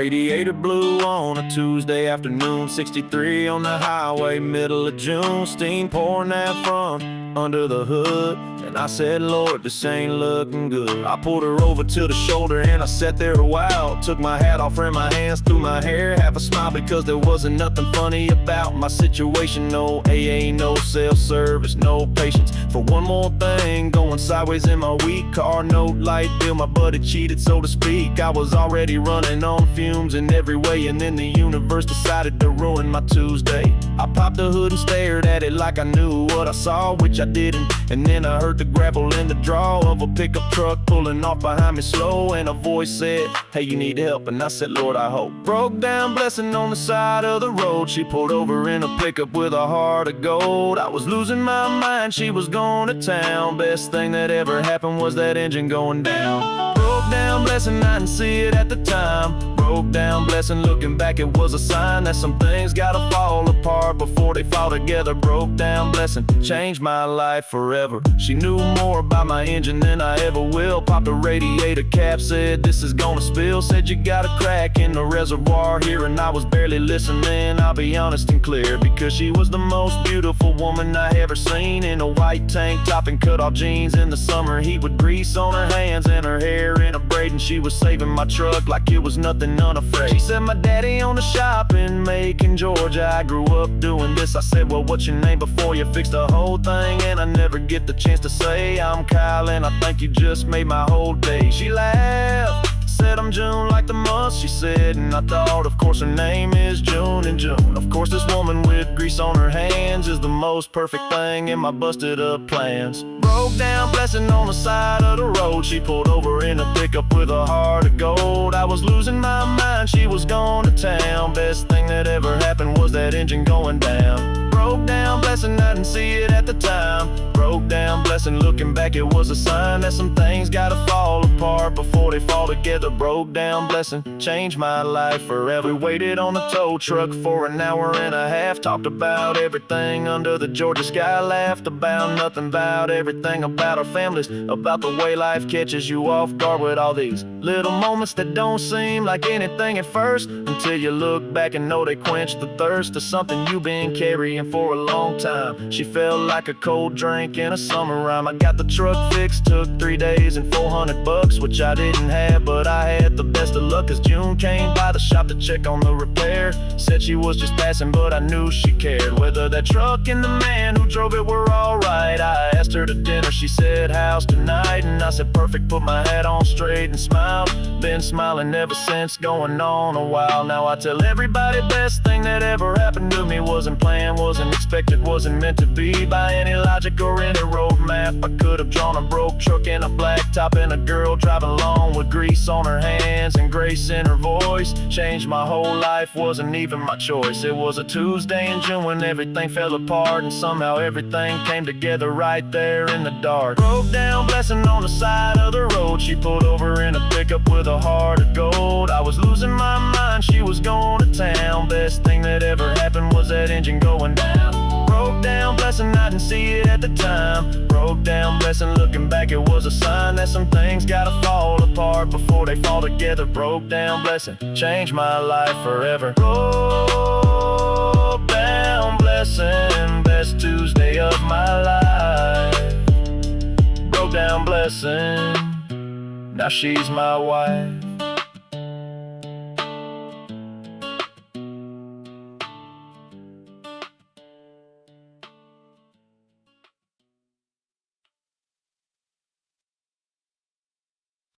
Radiator blew on a Tuesday afternoon, 63 on the highway, middle of June. Steam pouring out from under the hood, and I said, Lord, this ain't looking good. I pulled her over to the shoulder and I sat there a while. Took my hat off, ran my hands through my hair, half a smile because there wasn't nothing funny about my situation. No AA, no self-service, no patience for one more thing going sideways in my weak car. No light bill, my buddy cheated, so to speak. I was already running on fumes in every way, and then the universe decided to ruin my Tuesday. I popped the hood and stared at it like I knew what I saw, which I didn't. And then I heard the gravel in the draw of a pickup truck pulling off behind me slow, and a voice said, hey, you need help? And I said, Lord, I hope. Broke down blessing on the side of the road. She pulled over in a pickup with a heart of gold. I was losing my mind, she was going to town. Best thing that ever happened was that engine going down. Broke down blessing, I didn't see it at the time. Broke down blessing, looking back it was a sign that some things gotta fall apart before they fall together. Broke down blessing, changed my life forever. She knew more about my engine than I ever will. Popped the radiator cap, said this is gonna spill. Said you got a crack in the reservoir here, and I was barely listening, I'll be honest and clear, because she was the most beautiful woman I ever seen. In a white tank top and cut off jeans in the summer heat, with grease on her hands and her hair in a braid, and she was saving my truck like it was nothing, unafraid. She said, my daddy owned a shop in Macon, Georgia. I grew up doing this. I said, well, what's your name before you fix the whole thing? And I never get the chance to say, I'm Kyle, and I think you just made my whole day. She laughed, said I'm June like the month, she said, and I thought, of course her name is June in June. Of course this woman with grease on her hands is the most perfect thing in my busted up plans. Broke down blessing on the side of the road. She pulled over in a pickup with a heart of gold. I was losing my mind, she was going to town. Best thing that ever happened was that engine going down. Broke down blessing, I didn't see it at the time. Broke down blessing, looking back it was a sign that some things gotta fall apart before they fall together. Broke down blessing, changed my life forever. We waited on the tow truck for an hour and a half. Talked about everything under the Georgia sky. Laughed about nothing, about everything, about our families, about the way life catches you off guard with all these little moments that don't seem like anything at first, until you look back and know they quench the thirst of something you've been carrying for a long time. She felt like a cold drink in a summer rhyme. I got the truck fixed, took 3 days and $400, which I didn't have, but I had the best of luck, cause June came by the shop to check on the repair. Said she was just passing, but I knew she cared. Whether that truck and the man who drove it were alright. I asked her to dinner, she said, how's tonight? And I said, perfect, put my hat on straight and smiled. Been smiling ever since, going on a while now. I tell everybody, best thing that ever happened to me wasn't planned, wasn't expected, wasn't meant to be by any logic or any roadmap. I could have drawn a broke truck and a black top and a girl driving along with grease on her hands and grace in her voice. Changed my whole life, wasn't even my choice. It was a Tuesday in June when everything fell apart, and somehow everything came together right there in the dark. Broke down blessing on the side of the road. She pulled over in a pickup with a heart of gold. I was losing my mind, she was going to town. Best thing that ever happened was that engine going down. Broke down blessing, I didn't see it at the time. Broke down blessing, looking back it was a sign that some things gotta fall apart before they fall together. Broke down blessing, changed my life forever. Broke down blessing, best Tuesday of my life. Broke down blessing, now she's my wife.